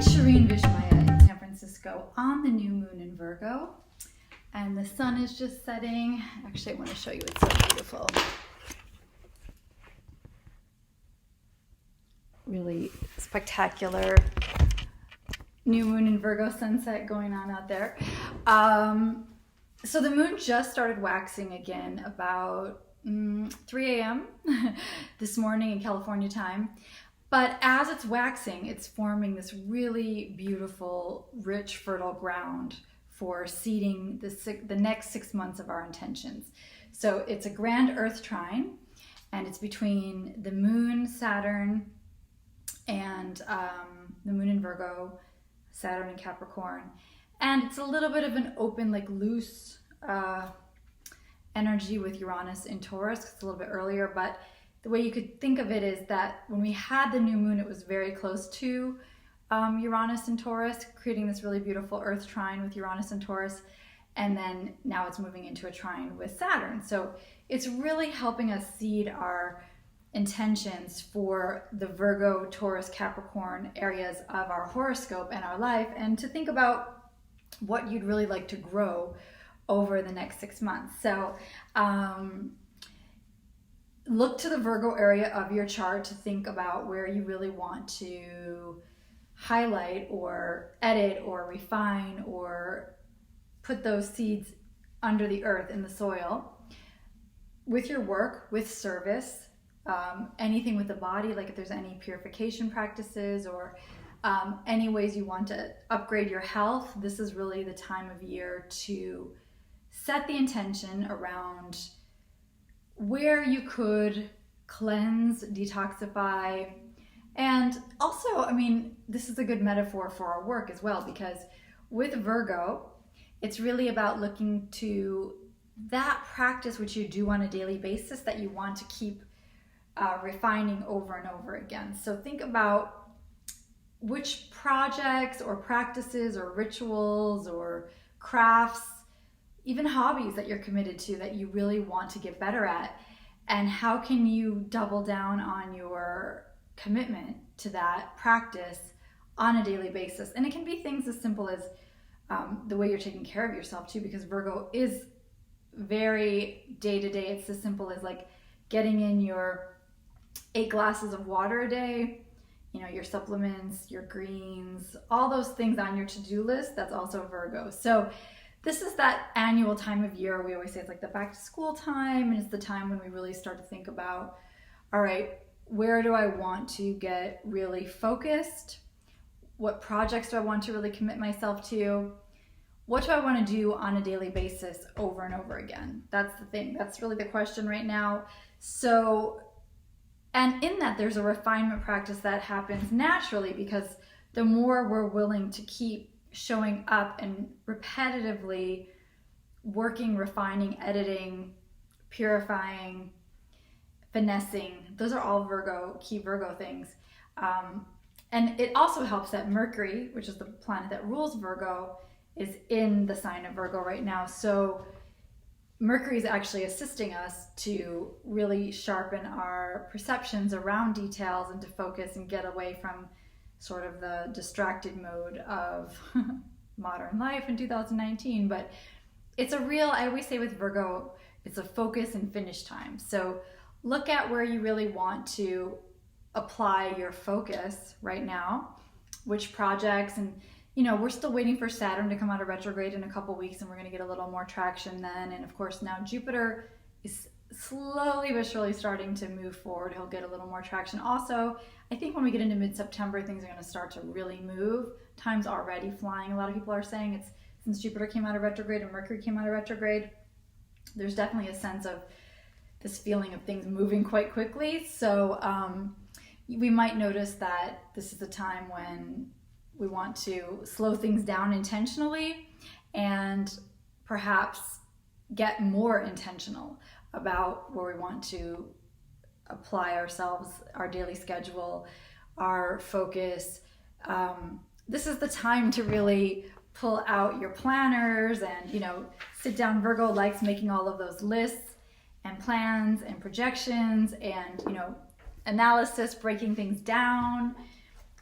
in San Francisco on the new moon in Virgo, and the sun is just setting. Actually, I want to show you, it's so beautiful. Really spectacular new moon in Virgo sunset going on out there. So the moon just started waxing again about 3 a.m. this morning in California time. But as it's waxing, it's forming this really beautiful, rich, fertile ground for seeding the next 6 months of our intentions. So it's a Grand Earth Trine, and it's between the moon, Saturn, and the moon in Virgo, Saturn in Capricorn. And it's a little bit of an open, like loose energy with Uranus in Taurus. It's a little bit earlier, but the way you could think of it is that when we had the new moon, it was very close to Uranus and Taurus, creating this really beautiful Earth trine with Uranus and Taurus. And then now it's moving into a trine with Saturn. So it's really helping us seed our intentions for the Virgo, Taurus, Capricorn areas of our horoscope and our life, and to think about what you'd really like to grow over the next 6 months. So look to the Virgo area of your chart to think about where you really want to highlight or edit or refine or put those seeds under the earth in the soil with your work, with service, anything with the body, like if there's any purification practices or any ways you want to upgrade your health. This is really the time of year to set the intention around where you could cleanse, detoxify, and also, I mean, this is a good metaphor for our work as well, because with Virgo, it's really about looking to that practice which you do on a daily basis that you want to keep refining over and over again. So think about which projects or practices or rituals or crafts, even hobbies that you're committed to that you really want to get better at, and how can you double down on your commitment to that practice on a daily basis. And it can be things as simple as the way you're taking care of yourself too, because Virgo is very day-to-day. It's as simple as like getting in your 8 glasses of water a day, you know, your supplements, your greens, all those things on your to-do list. That's also Virgo. So this is that annual time of year. We always say it's like the back to school time, and it's the time when we really start to think about, all right, where do I want to get really focused? What projects do I want to really commit myself to? What do I want to do on a daily basis over and over again? That's the thing. That's really the question right now. So, and in that, there's a refinement practice that happens naturally, because the more we're willing to keep showing up and repetitively working, refining, editing, purifying, finessing, those are all Virgo, key Virgo things. And it also helps that Mercury, which is the planet that rules Virgo, is in the sign of Virgo right now. So Mercury is actually assisting us to really sharpen our perceptions around details and to focus and get away from sort of the distracted mode of modern life in 2019. But it's a real, I always say with Virgo, it's a focus and finish time. So look at where you really want to apply your focus right now, which projects, and you know, we're still waiting for Saturn to come out of retrograde in a couple weeks, and we're going to get a little more traction then. And of course, now Jupiter is slowly but surely starting to move forward. He'll get a little more traction. Also, I think when we get into mid-September, things are going to start to really move. Time's already flying. A lot of people are saying it's since Jupiter came out of retrograde and Mercury came out of retrograde. There's definitely a sense of this feeling of things moving quite quickly. So we might notice that this is a time when we want to slow things down intentionally and perhaps get more intentional about where we want to apply ourselves, our daily schedule, our focus. This is the time to really pull out your planners and, you know, sit down. Virgo likes making all of those lists and plans and projections and, you know, analysis, breaking things down.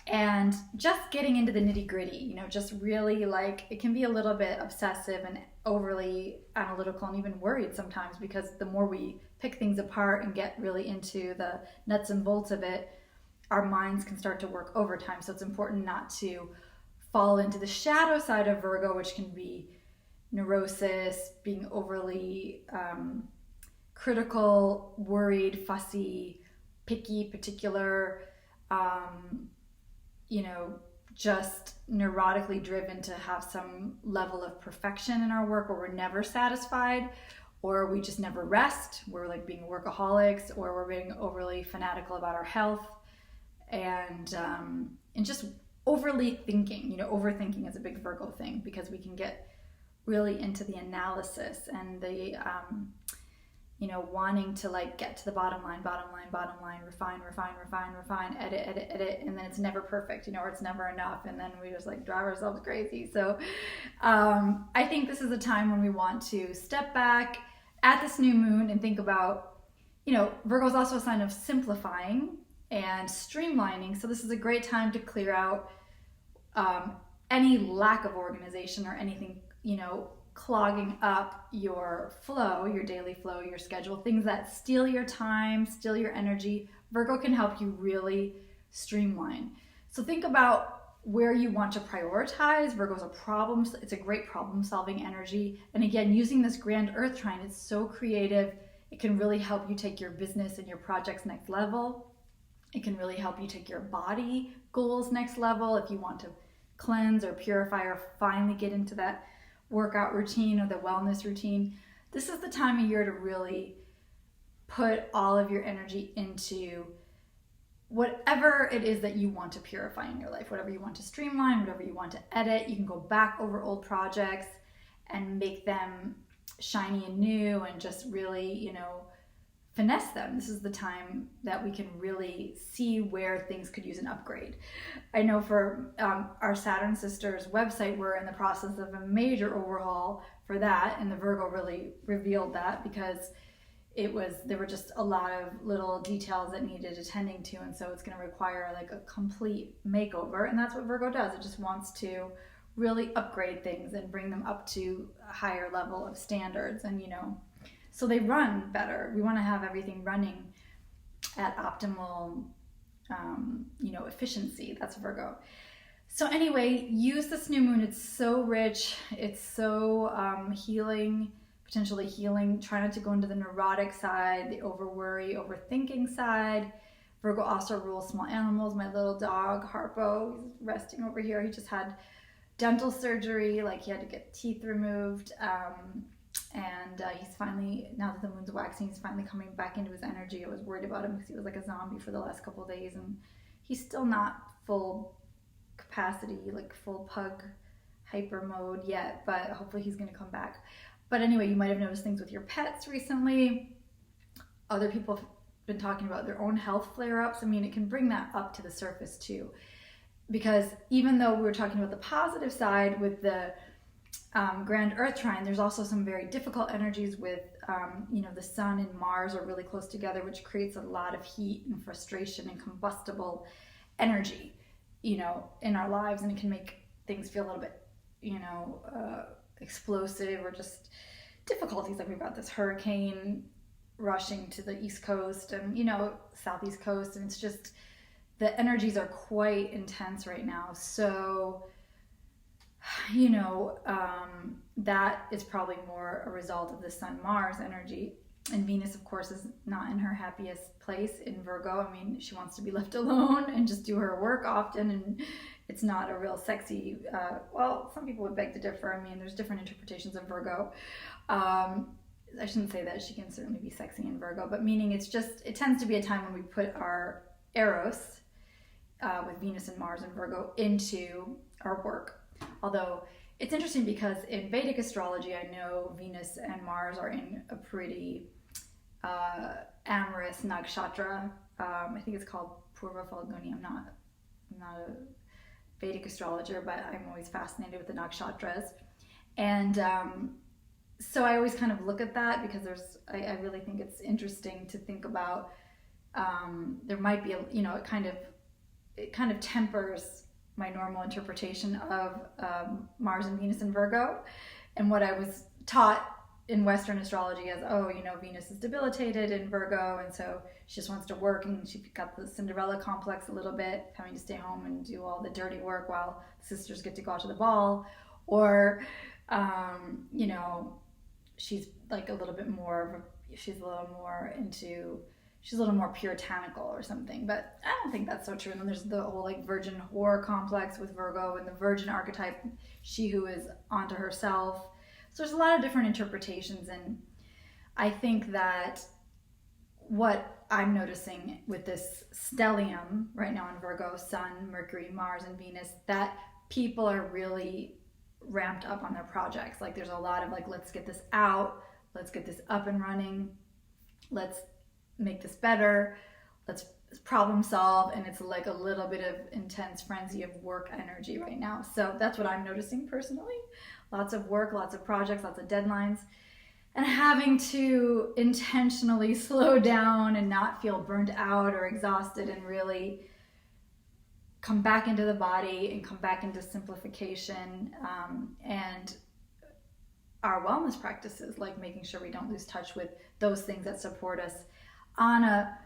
and just getting into the nitty gritty, just really like, it can be a little bit obsessive and overly analytical and even worried sometimes, because the more we pick things apart and get really into the nuts and bolts of it, our minds can start to work overtime. So it's important not to fall into the shadow side of Virgo, which can be neurosis, being overly critical, worried, fussy, picky, particular, just neurotically driven to have some level of perfection in our work, or we're never satisfied, or we just never rest. We're like being workaholics, or we're being overly fanatical about our health, and just overly thinking. Overthinking is a big Virgo thing, because we can get really into the analysis and the wanting to like get to the bottom line, refine, edit, and then it's never perfect, or it's never enough, and then we just like drive ourselves crazy. So I think this is a time when we want to step back at this new moon and think about, Virgo is also a sign of simplifying and streamlining. So this is a great time to clear out any lack of organization or anything, clogging up your flow, your daily flow, your schedule, things that steal your time, steal your energy. Virgo can help you really streamline. So think about where you want to prioritize. Virgo's it's a great problem solving energy. And again, using this Grand Earth Trine, it's so creative. It can really help you take your business and your projects next level. It can really help you take your body goals next level. If you want to cleanse or purify or finally get into that workout routine or the wellness routine, this is the time of year to really put all of your energy into whatever it is that you want to purify in your life, whatever you want to streamline, whatever you want to edit. You can go back over old projects and make them shiny and new, and just really, finesse them. This is the time that we can really see where things could use an upgrade. I know for our Saturn Sisters website, we're in the process of a major overhaul for that, and the Virgo really revealed that, because there were just a lot of little details that needed attending to, and so it's going to require like a complete makeover, and that's what Virgo does. It just wants to really upgrade things and bring them up to a higher level of standards, and so they run better. We want to have everything running at optimal, efficiency. That's Virgo. So anyway, use this new moon. It's so rich. It's so healing, potentially healing. Try not to go into the neurotic side, the over-worry, overthinking side. Virgo also rules small animals. My little dog, Harpo, he's resting over here. He just had dental surgery. Like, he had to get teeth removed. And he's finally, now that the moon's waxing, he's finally coming back into his energy. I was worried about him because he was like a zombie for the last couple of days, and he's still not full capacity, like full pug hyper mode yet, but hopefully he's going to come back. But anyway, you might have noticed things with your pets recently. Other people have been talking about their own health flare-ups. I mean, it can bring that up to the surface too, because even though we were talking about the positive side with the Grand Earth Trine, there's also some very difficult energies with, the sun and Mars are really close together, which creates a lot of heat and frustration and combustible energy, in our lives, and it can make things feel a little bit, explosive, or just difficulties. Like, we've got this hurricane rushing to the East Coast and, Southeast Coast, and it's just, the energies are quite intense right now. So that is probably more a result of the Sun-Mars energy. And Venus, of course, is not in her happiest place in Virgo. I mean, she wants to be left alone and just do her work often, and it's not a real sexy, some people would beg to differ. I mean, there's different interpretations of Virgo. I shouldn't say that. She can certainly be sexy in Virgo, but meaning it tends to be a time when we put our Eros, with Venus and Mars and Virgo, into our work. Although it's interesting, because in Vedic astrology, I know Venus and Mars are in a pretty amorous nakshatra. I think it's called Purva Falguni. I'm not a Vedic astrologer, but I'm always fascinated with the nakshatras. And so I always kind of look at that, because I really think it's interesting to think about, there might be, it kind of tempers my normal interpretation of Mars and Venus in Virgo, and what I was taught in Western astrology as, oh, you know, Venus is debilitated in Virgo, and so she just wants to work, and she got the Cinderella complex a little bit, having to stay home and do all the dirty work while sisters get to go out to the ball. Or, you know, she's like a little bit more, she's a little more puritanical or something. But I don't think that's so true. And then there's the whole like virgin whore complex with Virgo, and the virgin archetype, she who is onto herself. So there's a lot of different interpretations, and I think that what I'm noticing with this stellium right now in Virgo, Sun, Mercury, Mars, and Venus, that people are really ramped up on their projects. Like there's a lot of like, let's get this out, let's get this up and running, let's make this better, let's problem solve, and it's like a little bit of intense frenzy of work energy right now. So that's what I'm noticing personally. Lots of work, lots of projects, lots of deadlines, and having to intentionally slow down and not feel burnt out or exhausted, and really come back into the body and come back into simplification, and our wellness practices, like making sure we don't lose touch with those things that support us on a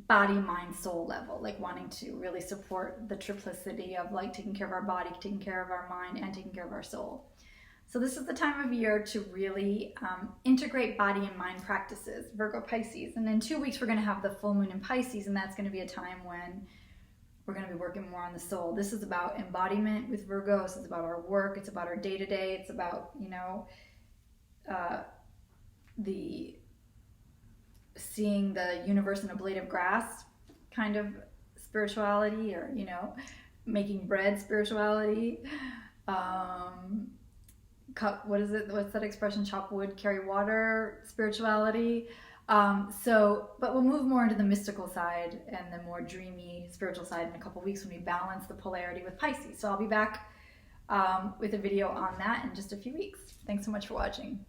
body, mind, soul level, like wanting to really support the triplicity of like taking care of our body, taking care of our mind, and taking care of our soul. So this is the time of year to really integrate body and mind practices, Virgo, Pisces. And in 2 weeks, we're going to have the full moon in Pisces, and that's going to be a time when we're going to be working more on the soul. This is about embodiment with Virgo. This is about our work. It's about our day-to-day. It's about, you know, the seeing the universe in a blade of grass kind of spirituality, or, you know, making bread spirituality. What's that expression? Chop wood, carry water spirituality. But we'll move more into the mystical side and the more dreamy spiritual side in a couple weeks when we balance the polarity with Pisces. So I'll be back with a video on that in just a few weeks. Thanks so much for watching.